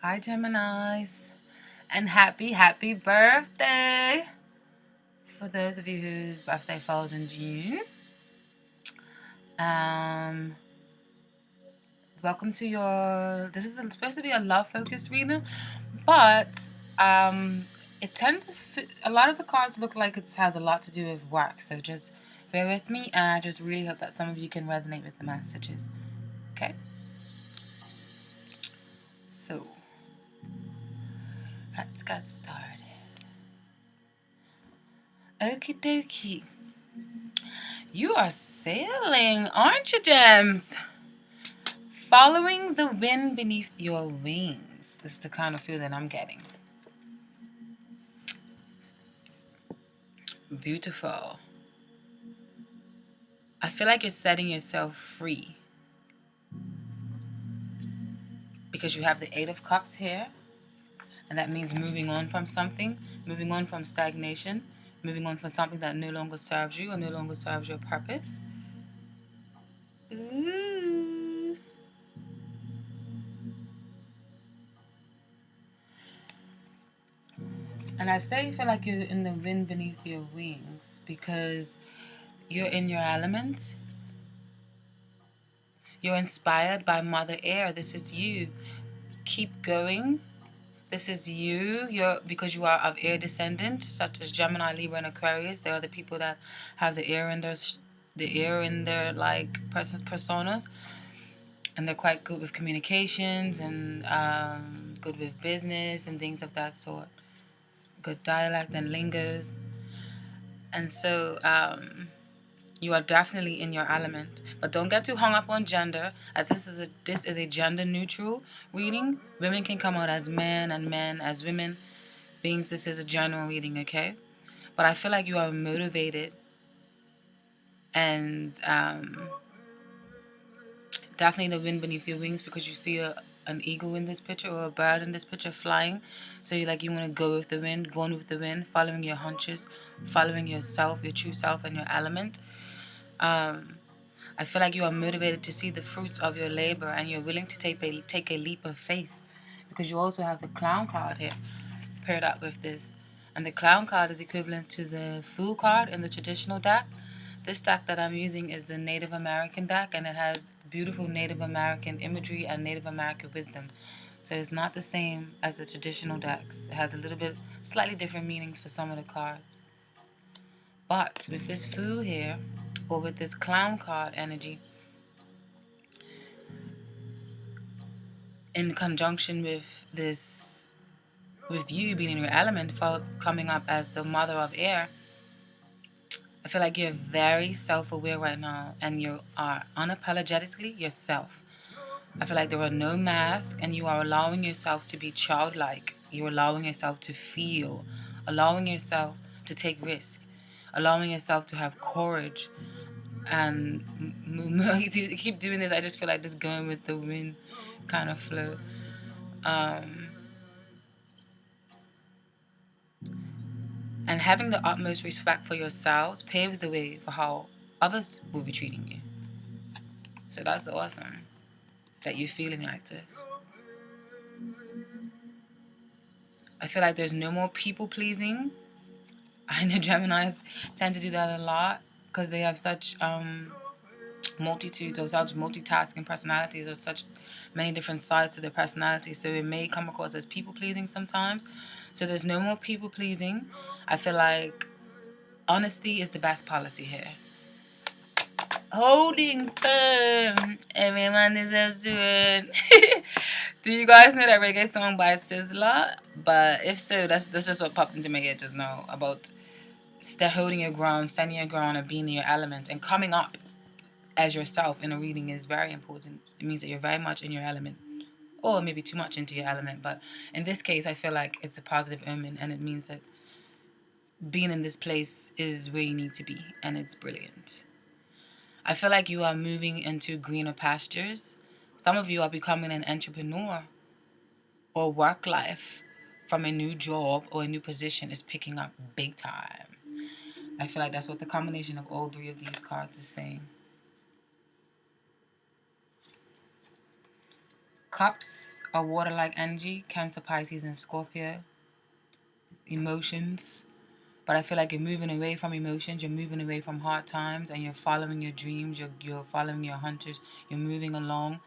Hi, Geminis. And happy birthday! For those of you whose birthday falls in June. Um, Welcome to your... This is supposed to be a love-focused reading, but it tends to... A lot of the cards look like it has a lot to do with work, so just bear with me, and I just really hope that some of you can resonate with the messages. Okay? So, let's get started. Okie dokie. You are sailing, aren't you, Gems? Following the wind beneath your wings. This is the kind of feel that I'm getting. Beautiful. I feel like you're setting yourself free. Because you have the Eight of Cups here. And that means moving on from something. Moving on from stagnation. Moving on from something that no longer serves you or no longer serves your purpose. Ooh. And I say you feel like you're in the wind beneath your wings because you're in your element. You're inspired by Mother Air. This is you. Keep going. This is you. Because you are of air descendants, such as Gemini, Libra, and Aquarius. They are the people that have the air in their like personas, and they're quite good with communications and good with business and things of that sort. Good dialect and lingers, and so you are definitely in your element. But don't get too hung up on gender, as this is a gender neutral reading. Women can come out as men and men as women. Beings, this is a general reading, okay? But I feel like you are motivated and definitely the wind beneath your wings because you see an eagle in this picture or a bird in this picture flying. So you want to go with the wind, going with the wind, following your hunches, following yourself, your true self, and your element. I feel like you are motivated to see the fruits of your labor and you're willing to take a leap of faith because you also have the clown card here paired up with this. And the clown card is equivalent to the fool card in the traditional deck. This deck that I'm using is the Native American deck, and it has beautiful Native American imagery and Native American wisdom. So it's not the same as the traditional decks. It has a little bit, slightly different meanings for some of the cards. But with this fool here, or with this clown card energy, in conjunction with with you being in your element, coming up as the mother of air, I feel like you're very self-aware right now, and you are unapologetically yourself. I feel like there are no masks, and you are allowing yourself to be childlike. You're allowing yourself to feel, allowing yourself to take risks, allowing yourself to have courage. And you keep doing this. I just feel like just going with the wind kind of flow. And having the utmost respect for yourselves paves the way for how others will be treating you. So that's awesome that you're feeling like this. I feel like there's no more people pleasing. I know Geminis tend to do that a lot because they have such multitudes or such multitasking personalities or such many different sides to their personality. So it may come across as people pleasing sometimes. So there's no more people pleasing. I feel like honesty is the best policy here. Holding firm. Everyone deserves to win. Do you guys know that reggae song by Sizzla? But if so, that's just what popped into my head just now about holding your ground, standing your ground, and being in your element and coming up as yourself in a reading is very important. It means that you're very much in your element, or maybe too much into your element. But in this case, I feel like it's a positive omen, and it means that being in this place is where you need to be, and it's brilliant. I feel like you are moving into greener pastures. Some of you are becoming an entrepreneur, or work life from a new job or a new position is picking up big time. I feel like that's what the combination of all three of these cards is saying. Cups a water-like energy, Cancer, Pisces, and Scorpio. Emotions. But I feel like you're moving away from emotions, you're moving away from hard times, and you're following your dreams, you're following your hunches, you're moving along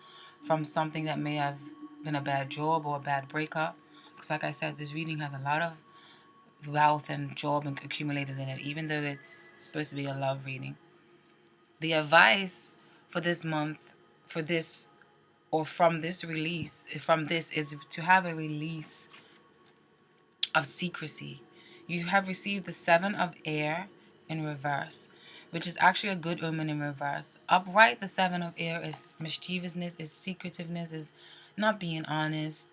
from something that may have been a bad job or a bad breakup. Because like I said, this reading has a lot of wealth and job accumulated in it, even though it's supposed to be a love reading. The advice for this month, for this, or from this release, from this, is to have a release of secrecy. You have received the Seven of Air in reverse, which is actually a good omen in reverse. Upright, the Seven of Air is mischievousness, is secretiveness, is not being honest,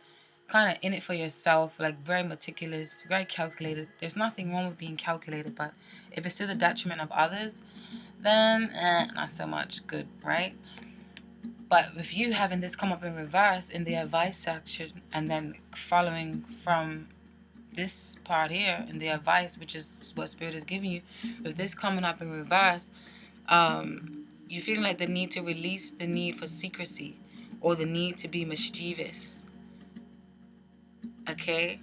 kind of in it for yourself, like very meticulous, very calculated. There's nothing wrong with being calculated, but if it's to the detriment of others, then not so much good, right? But with you having this come up in reverse in the advice section, and then following from this part here in the advice, which is what Spirit is giving you, with this coming up in reverse, you're feeling like the need to release the need for secrecy or the need to be mischievous, okay,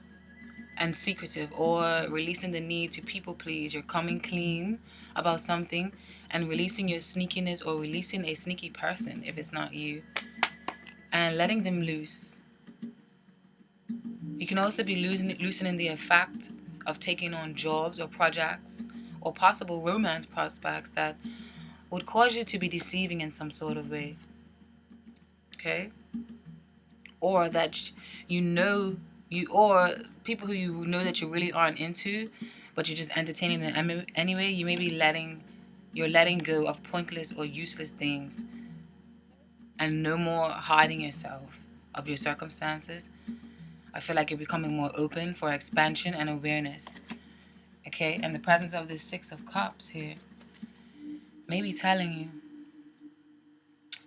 and secretive, or releasing the need to people please. You're coming clean about something and releasing your sneakiness, or releasing a sneaky person if it's not you, and letting them loose. You can also be loosening the effect of taking on jobs or projects or possible romance prospects that would cause you to be deceiving in some sort of way, okay? Or that or people who you know that you really aren't into, but you're just entertaining them anyway. You may be letting go of pointless or useless things, and no more hiding yourself of your circumstances. I feel like you're becoming more open for expansion and awareness. Okay, and the presence of this Six of Cups here may be telling you.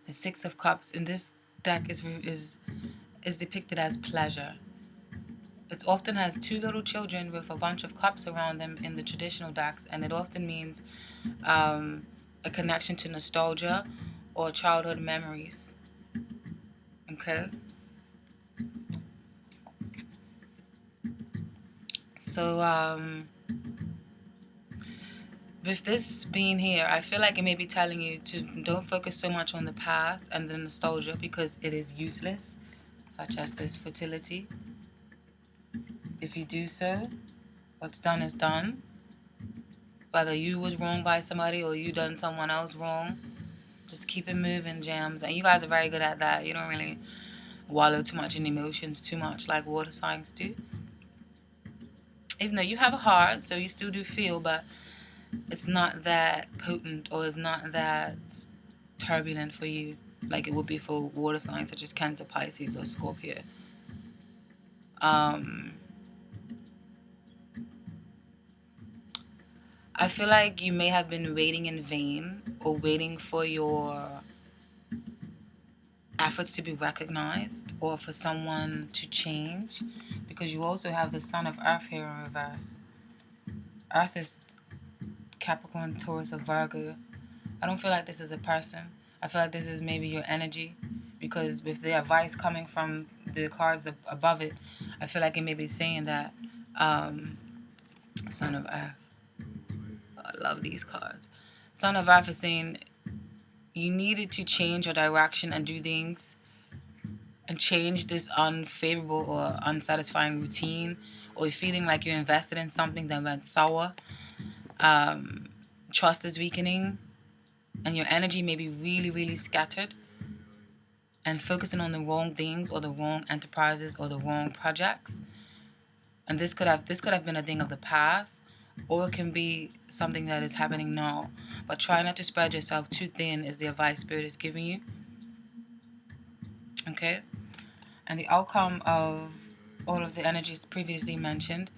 The Six of Cups in this deck is depicted as pleasure. It often has two little children with a bunch of cups around them in the traditional decks, and it often means a connection to nostalgia or childhood memories. Okay? So, with this being here, I feel like it may be telling you to don't focus so much on the past and the nostalgia, because it is useless, such as this fertility. If you do so, what's done is done. Whether you was wrong by somebody or you done someone else wrong, just keep it moving, Jams. And you guys are very good at that. You don't really wallow too much in emotions, too much like water signs do. Even though you have a heart, so you still do feel, but it's not that potent, or it's not that turbulent for you like it would be for water signs such as Cancer, Pisces, or Scorpio. I feel like you may have been waiting in vain, or waiting for your efforts to be recognized, or for someone to change, because you also have the Sun of Earth here in reverse. Earth is Capricorn, Taurus, or Virgo. I don't feel like this is a person. I feel like this is maybe your energy, because with the advice coming from the cards above it, I feel like it may be saying that Son of Earth. I love these cards. Son of Earth is saying you needed to change your direction and do things, and change this unfavorable or unsatisfying routine, or you're feeling like you're invested in something that went sour. Trust is weakening, and your energy may be really, really scattered and focusing on the wrong things, or the wrong enterprises, or the wrong projects. And this could have been a thing of the past, or it can be something that is happening now. But try not to spread yourself too thin is the advice Spirit is giving you. Okay? And the outcome of all of the energies previously mentioned,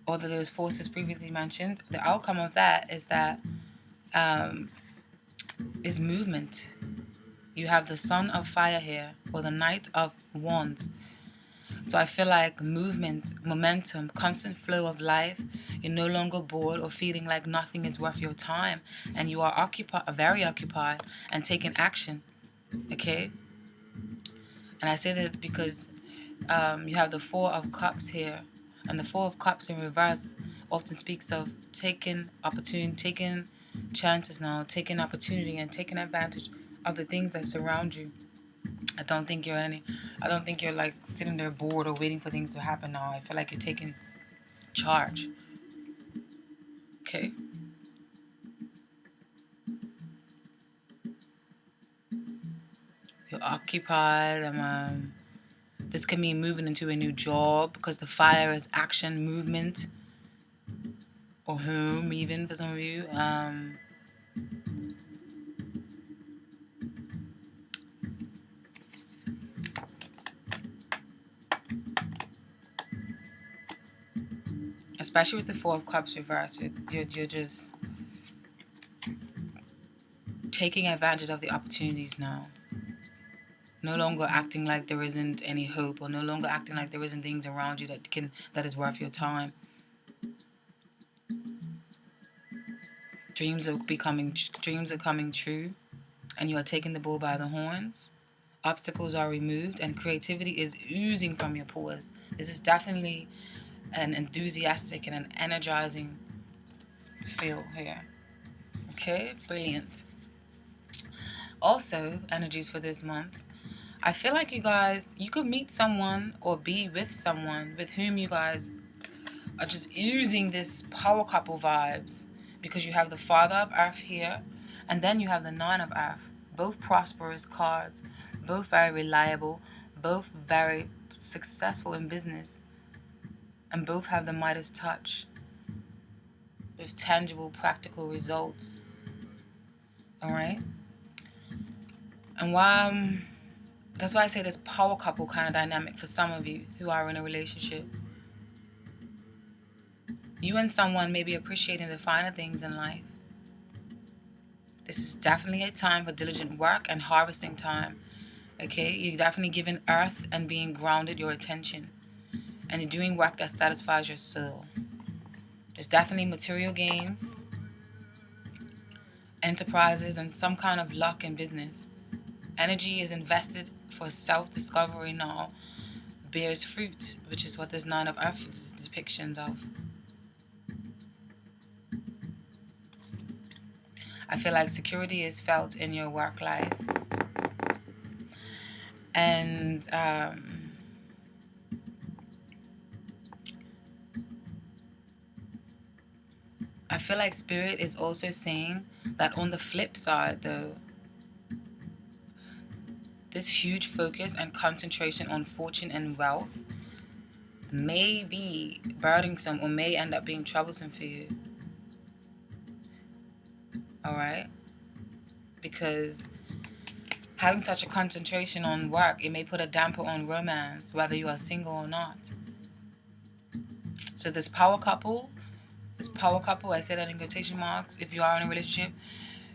all of those forces previously mentioned, the outcome of that is that is movement. You have the Sun of Fire here, or the Knight of Wands. So I feel like movement, momentum, constant flow of life. You're no longer bored or feeling like nothing is worth your time, and you are very occupied and taking action. Okay? And I say that because you have the Four of Cups here. And the Four of Cups in reverse often speaks of taking opportunity, taking chances now, taking opportunity and taking advantage of the things that surround you. I don't think you're like sitting there bored or waiting for things to happen now. I feel like you're taking charge. Okay? You're occupied. This can mean moving into a new job because the fire is action, movement, or home even for some of you. Especially with the Four of Cups reversed, you're just taking advantage of the opportunities now. No longer acting like there isn't any hope, or no longer acting like there isn't things around you that is worth your time. Dreams are coming true, and you are taking the bull by the horns. Obstacles are removed, and creativity is oozing from your pores. This is definitely an enthusiastic and an energizing feel here. Okay, brilliant. Also, energies for this month. I feel like you could meet someone or be with someone with whom you guys are just oozing this power couple vibes, because you have the Father of Earth here, and then you have the Nine of Earth. Both prosperous cards, both very reliable, both very successful in business, and both have the Midas touch with tangible, practical results. All right? And that's why I say this power couple kind of dynamic for some of you who are in a relationship. You and someone may be appreciating the finer things in life. This is definitely a time for diligent work and harvesting time. Okay? You're definitely giving earth and being grounded your attention. And you're doing work that satisfies your soul. There's definitely material gains, enterprises, and some kind of luck in business. Energy is invested for self-discovery now. Bears fruit, which is what this Nine of Earth is depictions of. I feel like security is felt in your work life. And I feel like Spirit is also saying that on the flip side, though, this huge focus and concentration on fortune and wealth may be burdensome or may end up being troublesome for you. Alright? Because having such a concentration on work, it may put a damper on romance, whether you are single or not. So this power couple, I say that in quotation marks, if you are in a relationship,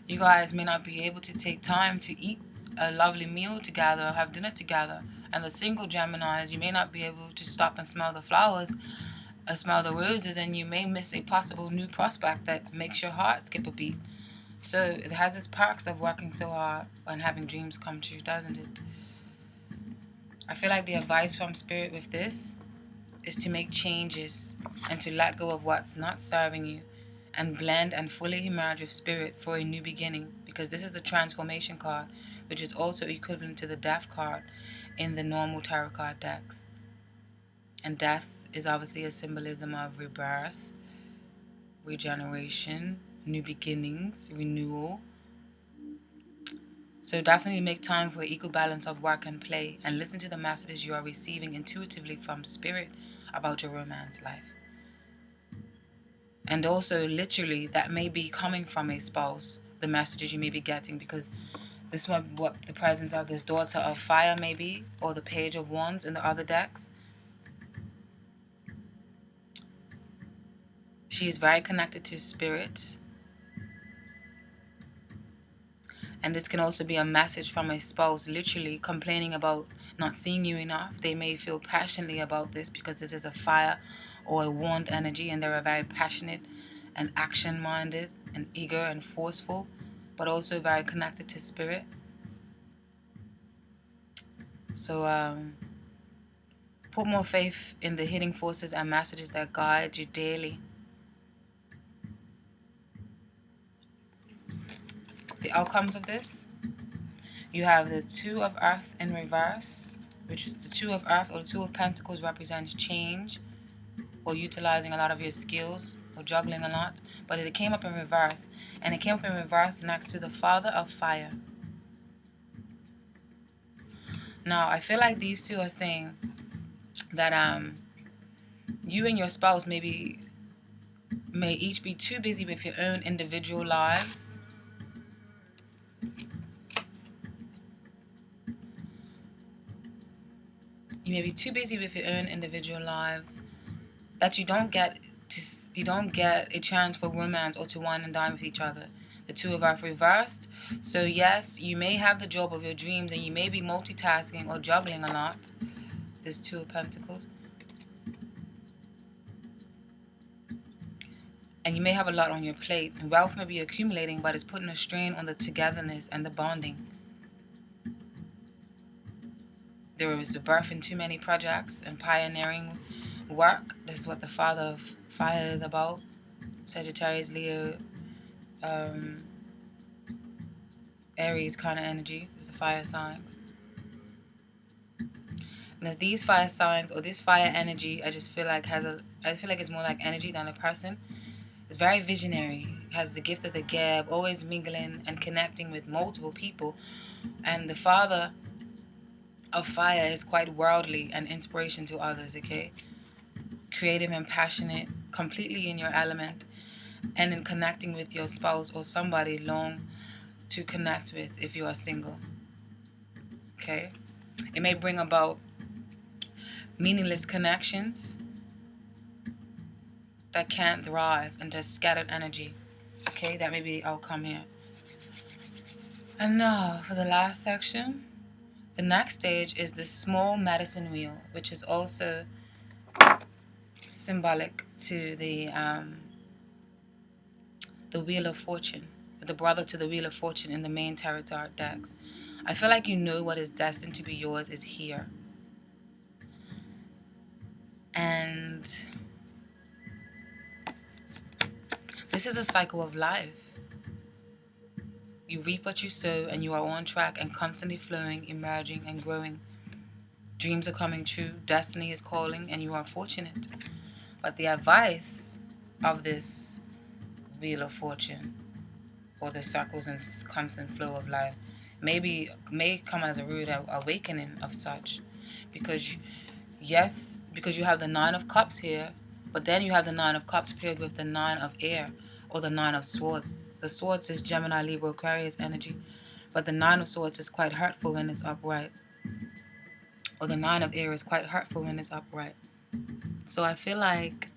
you guys may not be able to take time to eat a lovely meal together, have dinner together. And the single Geminis, you may not be able to stop and smell the flowers, or smell the roses, and you may miss a possible new prospect that makes your heart skip a beat. So it has its perks of working so hard and having dreams come true, doesn't it? I feel like the advice from Spirit with this is to make changes and to let go of what's not serving you and blend and fully emerge with Spirit for a new beginning, because this is the transformation card, which is also equivalent to the death card in the normal tarot card decks. And death is obviously a symbolism of rebirth, regeneration, new beginnings, renewal. So definitely make time for equal balance of work and play, and listen to the messages you are receiving intuitively from Spirit about your romance life. And also literally that may be coming from a spouse, the messages you may be getting, because this is what the presence of this Daughter of Fire may be, or the Page of Wands in the other decks. She is very connected to Spirit. And this can also be a message from a spouse literally complaining about not seeing you enough. They may feel passionately about this because this is a fire or a wand energy, and they're very passionate and action-minded and eager and forceful, but also very connected to Spirit. So put more faith in the hidden forces and messages that guide you daily. The outcomes of this, you have the Two of Earth in reverse, which is the Two of Earth or the Two of Pentacles represents change or utilizing a lot of your skills or juggling a lot. But it came up in reverse, and it came up in reverse next to the Father of Fire. Now, I feel like these two are saying that you and your spouse may each be too busy with your own individual lives. You may be too busy with your own individual lives that you don't get a chance for romance or to wine and dine with each other. The Two of Earth reversed. So yes, you may have the job of your dreams and you may be multitasking or juggling a lot. This Two of Pentacles. And you may have a lot on your plate. Wealth may be accumulating, but it's putting a strain on the togetherness and the bonding. There was the birth in too many projects and pioneering work. This is what the Father of Fire is about. Sagittarius, Leo, Aries kind of energy. It's the fire signs. Now these fire signs or this fire energy, I just feel like I feel like it's more like energy than a person. It's very visionary. It has the gift of the gab, always mingling and connecting with multiple people. And the Father of Fire is quite worldly and inspiration to others, okay? Creative and passionate, completely in your element, and in connecting with your spouse or somebody long to connect with if you are single, okay? It may bring about meaningless connections that can't thrive and just scattered energy, okay? That may be the outcome here. And now for the last section. The next stage is the small medicine wheel, which is also symbolic to the Wheel of Fortune, the brother to the Wheel of Fortune in the main tarot decks. I feel like you know what is destined to be yours is here. And this is a cycle of life. You reap what you sow, and you are on track and constantly flowing, emerging, and growing. Dreams are coming true, destiny is calling, and you are fortunate. But the advice of this Wheel of Fortune, or the circles and constant flow of life, may come as a rude awakening of such. Because, yes, because you have the Nine of Cups here, but then you have the Nine of Cups paired with the Nine of Air, or the Nine of Swords. The Swords is Gemini, Libra, Aquarius energy, but the Nine of Swords is quite hurtful when it's upright. Or the Nine of Air is quite hurtful when it's upright. So I feel like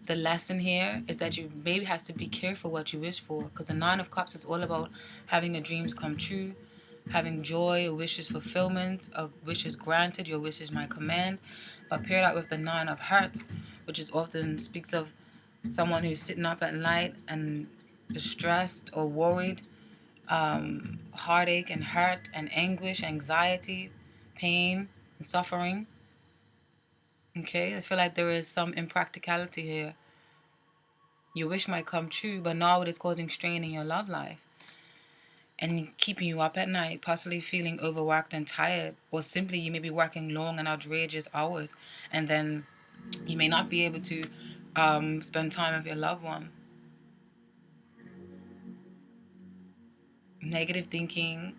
the lesson here is that you maybe has to be careful what you wish for, because the Nine of Cups is all about having your dreams come true, having joy, your wishes fulfillment, wishes granted, your wishes my command. But paired out with the Nine of Hearts, which is often speaks of someone who's sitting up at night and distressed or worried, heartache and hurt and anguish, anxiety, pain, and suffering. Okay, I feel like there is some impracticality here. Your wish might come true, but now it is causing strain in your love life and keeping you up at night, possibly feeling overworked and tired, or simply you may be working long and outrageous hours, and then you may not be able to spend time with your loved one. Negative thinking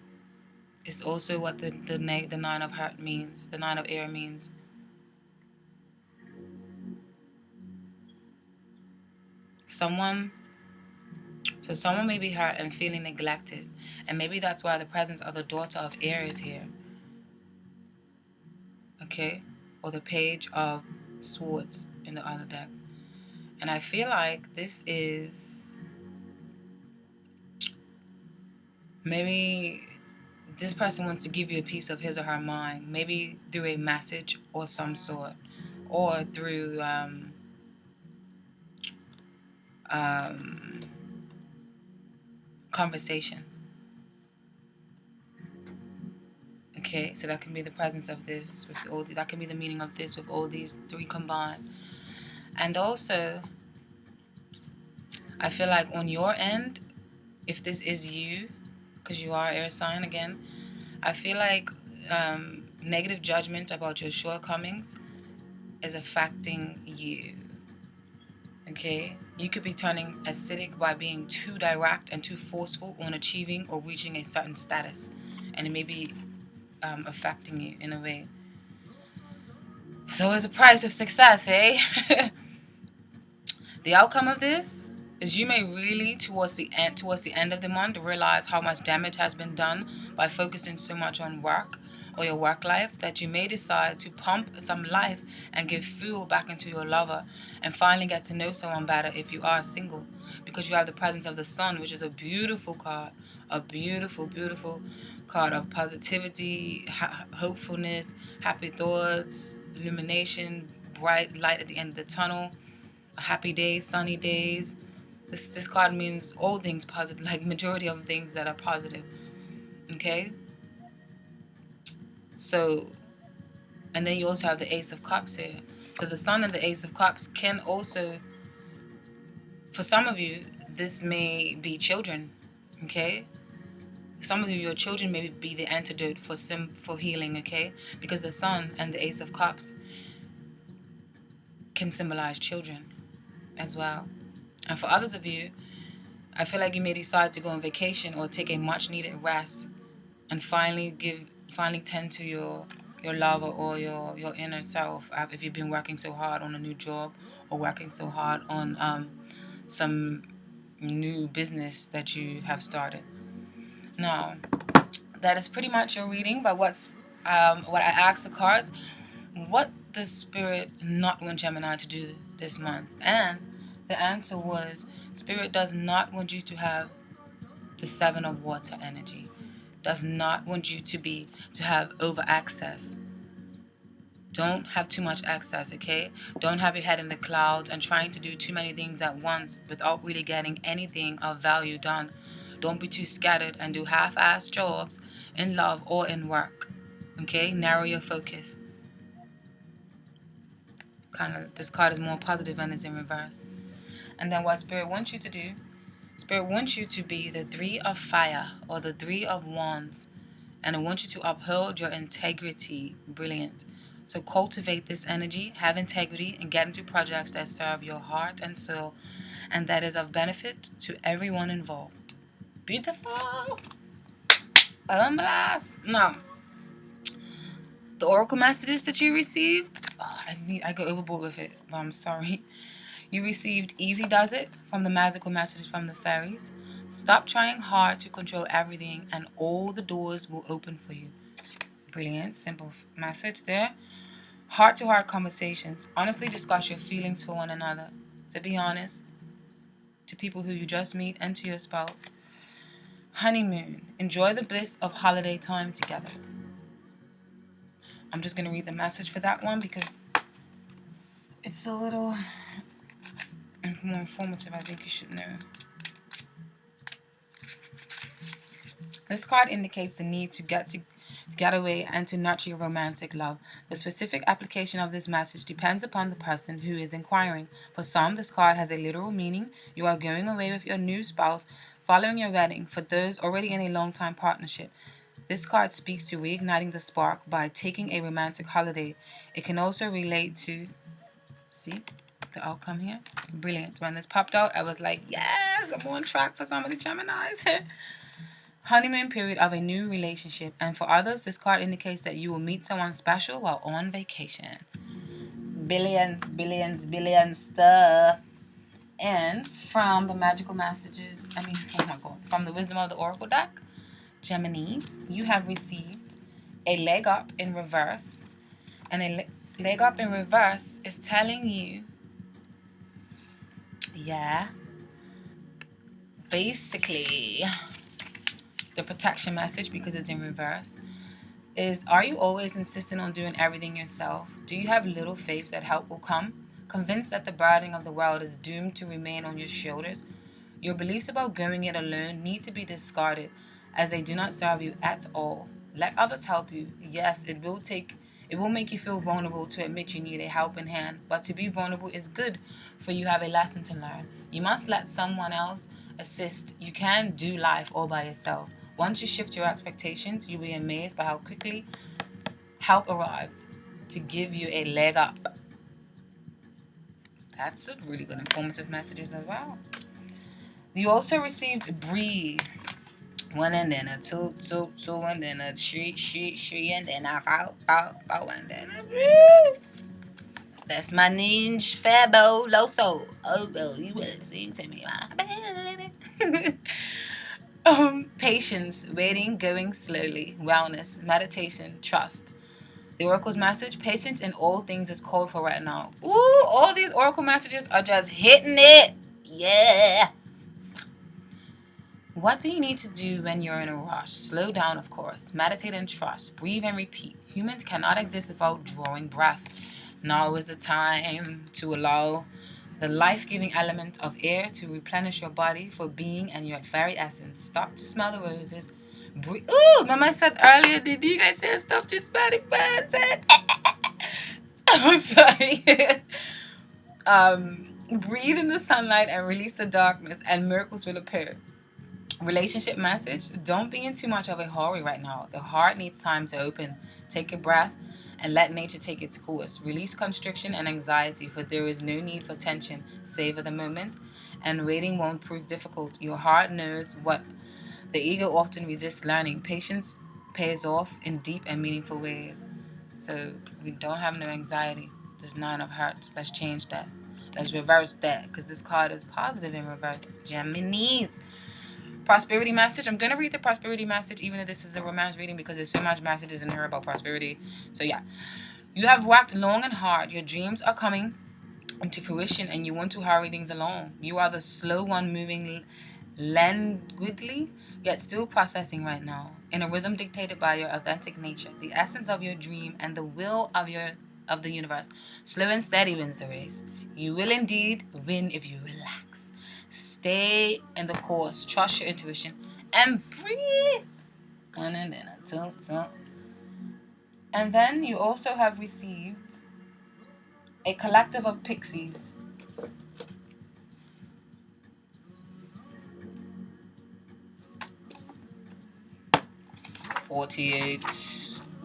is also what the Nine of Heart means, the Nine of Air means. Someone may be hurt and feeling neglected, and maybe that's why the presence of the Daughter of Air is here. Okay? Or the Page of Swords in the other deck. And I feel like this is maybe this person wants to give you a piece of his or her mind, maybe through a message or some sort, or through conversation. Okay, so that can be the presence of this with all that can be the meaning of this with all these three combined. And also, I feel like on your end, if this is you, because you are air sign again, I feel like negative judgment about your shortcomings is affecting you. Okay, you could be turning acidic by being too direct and too forceful on achieving or reaching a certain status, and it may be affecting you in a way. So, it's a price of success, eh? The outcome of this is you may really towards the end of the month realize how much damage has been done by focusing so much on work or your work life that you may decide to pump some life and give fuel back into your lover and finally get to know someone better if you are single, because you have the presence of the sun, which is a beautiful card, a beautiful, beautiful card of positivity, hopefulness, happy thoughts, illumination, bright light at the end of the tunnel, happy days, sunny days. This card means all things positive, like majority of things that are positive. Okay? So, and then you also have the Ace of Cups here. So the Sun and the Ace of Cups can also, for some of you, this may be children. Okay? Some of you, your children may be the antidote for healing. Okay? Because the Sun and the Ace of Cups can symbolize children as well. And for others of you, I feel like you may decide to go on vacation or take a much needed rest and finally tend to your lover or your inner self if you've been working so hard on a new job or working so hard on some new business that you have started. Now, that is pretty much your reading. But what I asked the cards, what does Spirit not want Gemini to do this month? And the answer was, Spirit does not want you to have the Seven of Water energy. Does not want you to have over access. Don't have too much access, okay? Don't have your head in the clouds and trying to do too many things at once without really getting anything of value done. Don't be too scattered and do half-assed jobs in love or in work, okay? Narrow your focus. This card is more positive and is in reverse. And then what Spirit wants you to do, Spirit wants you to be the Three of Fire or the Three of Wands. And I want you to uphold your integrity. Brilliant. So cultivate this energy, have integrity, and get into projects that serve your heart and soul, and that is of benefit to everyone involved. Beautiful. Blast. Now, the oracle messages that you received, I go overboard with it, but I'm sorry. You received Easy Does It from the magical messages from the fairies. Stop trying hard to control everything and all the doors will open for you. Brilliant. Simple message there. Heart-to-heart conversations. Honestly discuss your feelings for one another. To be honest, to people who you just meet and to your spouse. Honeymoon. Enjoy the bliss of holiday time together. I'm just going to read the message for that one because it's a little more informative. I think you should know. This card indicates the need to get away and to nurture your romantic love. The specific application of this message depends upon the person who is inquiring. For some, this card has a literal meaning. You are going away with your new spouse following your wedding. For those already in a long-time partnership, this card speaks to reigniting the spark by taking a romantic holiday. It can also relate to, see, the outcome here. Brilliant. When this popped out, I was like, yes, I'm on track for some of the Geminis. Honeymoon period of a new relationship. And for others, this card indicates that you will meet someone special while on vacation. Billions, billions, billions stuff. And from the magical messages, from the wisdom of the oracle deck, Geminis, you have received a leg up in reverse. And a leg up in reverse is telling you, basically, the protection message, because it's in reverse, is, are you always insisting on doing everything yourself? Do you have little faith that help will come? Convinced that the burden of the world is doomed to remain on your shoulders? Your beliefs about going it alone need to be discarded, as they do not serve you at all. Let others help you. Yes, it will make you feel vulnerable to admit you need a helping hand, but to be vulnerable is good, for you have a lesson to learn. You must let someone else assist. You can't do life all by yourself. Once you shift your expectations, you'll be amazed by how quickly help arrives to give you a leg up. That's a really good informative messages as well. You also received breathe. One and then a two, two, two, and then a three, and then a four, and then a breathe. That's my ninja fabuloso. Oh, well, you better sing to me, my baby. Patience, waiting, going slowly, wellness, meditation, trust. The Oracle's message, patience in all things is called for right now. Ooh, all these Oracle messages are just hitting it. Yeah. What do you need to do when you're in a rush? Slow down, of course. Meditate and trust. Breathe and repeat. Humans cannot exist without drawing breath. Now is the time to allow the life-giving element of air to replenish your body for being and your very essence. Stop to smell the roses. Breathe. Ooh, Mama said earlier, Didi, I said stop to smell the roses. I'm sorry. Breathe in the sunlight and release the darkness, and miracles will appear. Relationship message, don't be in too much of a hurry right now. The heart needs time to open. Take a breath and let nature take its course. Release constriction and anxiety, for there is no need for tension. Savor the moment, and waiting won't prove difficult. Your heart knows what the ego often resists learning. Patience pays off in deep and meaningful ways. So we don't have no anxiety. There's 9 of Hearts. Let's change that. Let's reverse that, because this card is positive in reverse. Geminis. Prosperity message. I'm going to read the prosperity message even though this is a romance reading, because there's so much messages in here about prosperity. So yeah. You have worked long and hard. Your dreams are coming into fruition and you want to hurry things along. You are the slow one, moving languidly yet still processing right now in a rhythm dictated by your authentic nature, the essence of your dream and the will of the universe. Slow and steady wins the race. You will indeed win if you relax. Stay in the course, trust your intuition, and breathe. And then you also have received a collective of pixies. "48.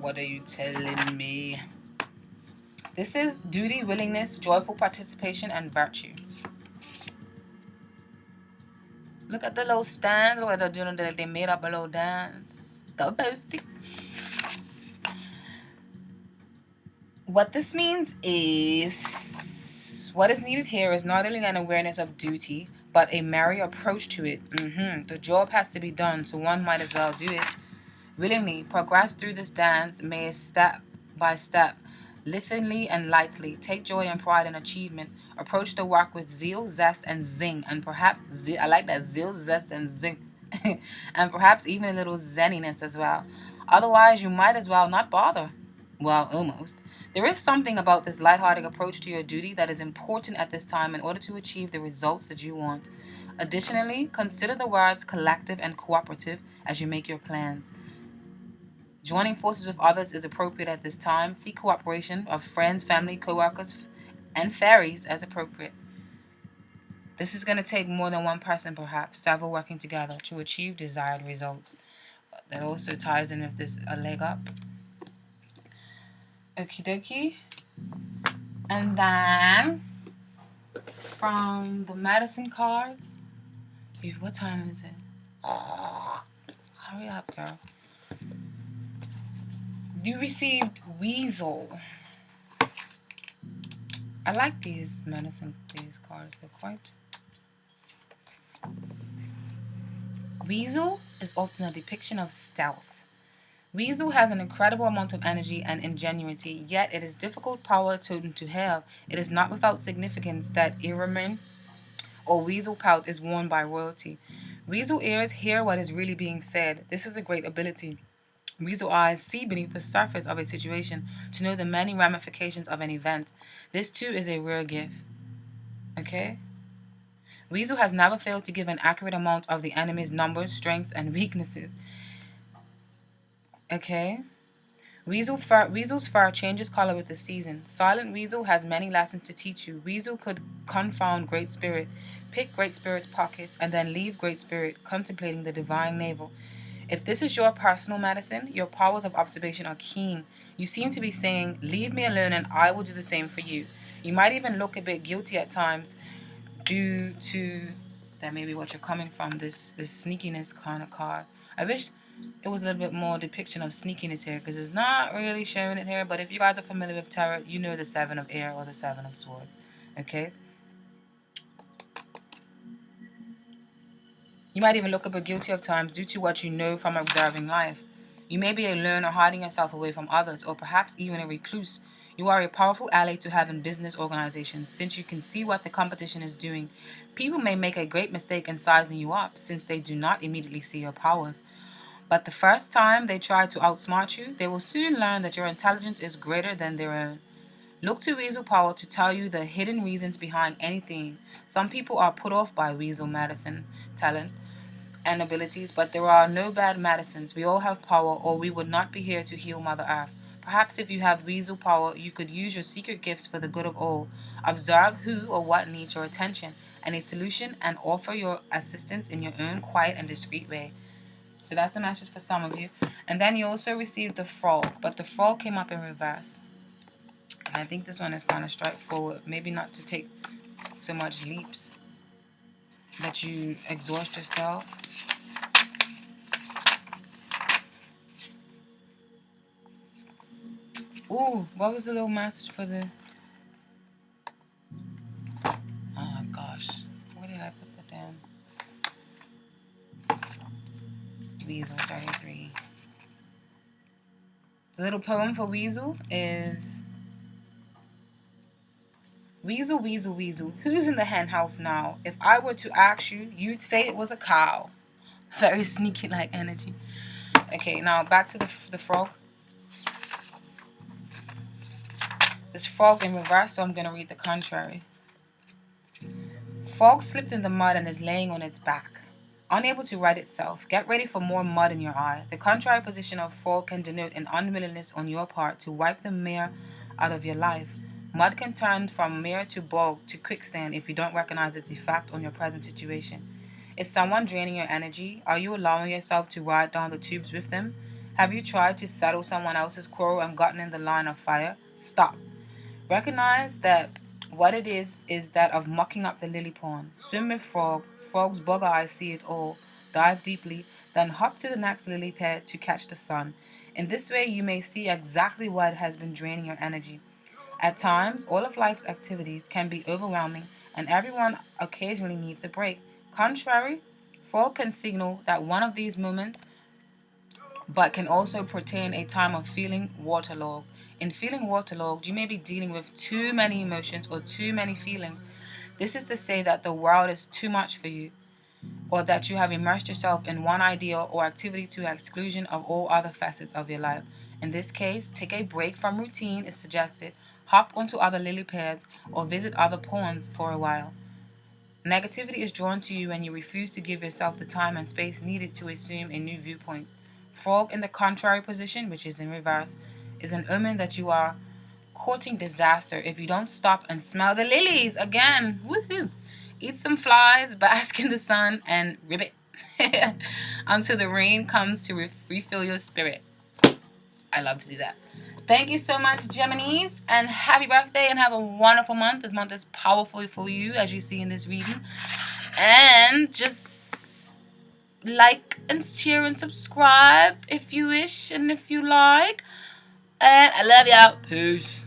What are you telling me?" This is duty, willingness, joyful participation, and virtue. Look at the little stands. Look what they're doing. They made up a little dance. The boasting. What this means is, what is needed here is not only an awareness of duty, but a merry approach to it. The job has to be done, so one might as well do it. Willingly progress through this dance, may step by step, lithely and lightly. Take joy and pride in achievement. Approach the work with zeal, zest, and zing, and perhaps I like that, zeal, zest, and zing, and perhaps even a little zenniness as well. Otherwise, you might as well not bother. Well, almost. There is something about this lighthearted approach to your duty that is important at this time in order to achieve the results that you want. Additionally, consider the words collective and cooperative as you make your plans. Joining forces with others is appropriate at this time. Seek cooperation of friends, family, co-workers, and fairies as appropriate. This is going to take more than one person, perhaps, several working together to achieve desired results. That also ties in with this a leg up. Okie dokie. And then from the medicine cards, dude, what time is it? Hurry up, girl. You received Weasel. I like these cards. They're quite... Weasel is often a depiction of stealth. Weasel has an incredible amount of energy and ingenuity, yet it is difficult power to have. It is not without significance that ermine or weasel pout is worn by royalty. Weasel ears hear what is really being said. This is a great ability. Weasel eyes see beneath the surface of a situation to know the many ramifications of an event. This too is a rare gift. Okay? Weasel has never failed to give an accurate amount of the enemy's numbers, strengths, and weaknesses. Okay. Weasel's fur changes color with the season. Silent Weasel has many lessons to teach you. Weasel could confound Great Spirit, pick Great Spirit's pockets, and then leave Great Spirit contemplating the divine navel. If this is your personal medicine, your powers of observation are keen. You seem to be saying, "Leave me alone and I will do the same for you." You might even look a bit guilty at times due to that maybe what you're coming from, this sneakiness kind of card. I wish it was a little bit more depiction of sneakiness here because it's not really showing it here. But if you guys are familiar with tarot, you know the Seven of Air or the Seven of Swords. Okay? You might even look a bit guilty of times due to what you know from observing life. You may be alone or hiding yourself away from others, or perhaps even a recluse. You are a powerful ally to have in business organizations since you can see what the competition is doing. People may make a great mistake in sizing you up since they do not immediately see your powers. But the first time they try to outsmart you, they will soon learn that your intelligence is greater than their own. Look to Weasel Power to tell you the hidden reasons behind anything. Some people are put off by Weasel medicine, talent, and abilities, but there are no bad medicines. We all have power, or we would not be here to heal Mother Earth. Perhaps if you have Weasel Power, you could use your secret gifts for the good of all. Observe who or what needs your attention and a solution, and offer your assistance in your own quiet and discreet way. So that's the message for some of you. And then you also received the frog, but the frog came up in reverse. And I think this one is kind of straightforward. Maybe not to take so much leaps that you exhaust yourself. Ooh, what was the little message for the... Oh my gosh. Where did I put that down? Weasel 33. The little poem for Weasel is... Weasel, Weasel, Weasel, who's in the hen house now? If I were to ask you, you'd say it was a cow. Very sneaky-like energy. Okay, now back to the frog. This frog in reverse, so I'm going to read the contrary. Frog slipped in the mud and is laying on its back, unable to right itself. Get ready for more mud in your eye. The contrary position of frog can denote an unwillingness on your part to wipe the mire out of your life. Mud can turn from mire to bog to quicksand if you don't recognize its effect on your present situation. Is someone draining your energy? Are you allowing yourself to ride down the tubes with them? Have you tried to settle someone else's quarrel and gotten in the line of fire? Stop. Recognize that what it is that of mucking up the lily pond. Swim with frog. Frog's bug eyes see it all. Dive deeply, then hop to the next lily pad to catch the sun. In this way, you may see exactly what has been draining your energy. At times, all of life's activities can be overwhelming, and everyone occasionally needs a break. Contrary, frog can signal that one of these moments, but can also portend a time of feeling waterlogged. In feeling waterlogged, you may be dealing with too many emotions or too many feelings. This is to say that the world is too much for you, or that you have immersed yourself in one idea or activity to the exclusion of all other facets of your life. In this case, take a break from routine is suggested, hop onto other lily pads, or visit other ponds for a while. Negativity is drawn to you when you refuse to give yourself the time and space needed to assume a new viewpoint. Frog in the contrary position, which is in reverse, is an omen that you are courting disaster if you don't stop and smell the lilies again. Woohoo! Eat some flies, bask in the sun, and ribbit until the rain comes to refill your spirit. I love to do that. Thank you so much, Geminis, and happy birthday, and have a wonderful month. This month is powerful for you, as you see in this reading. And just like and share and subscribe if you wish and if you like. And I love y'all. Peace.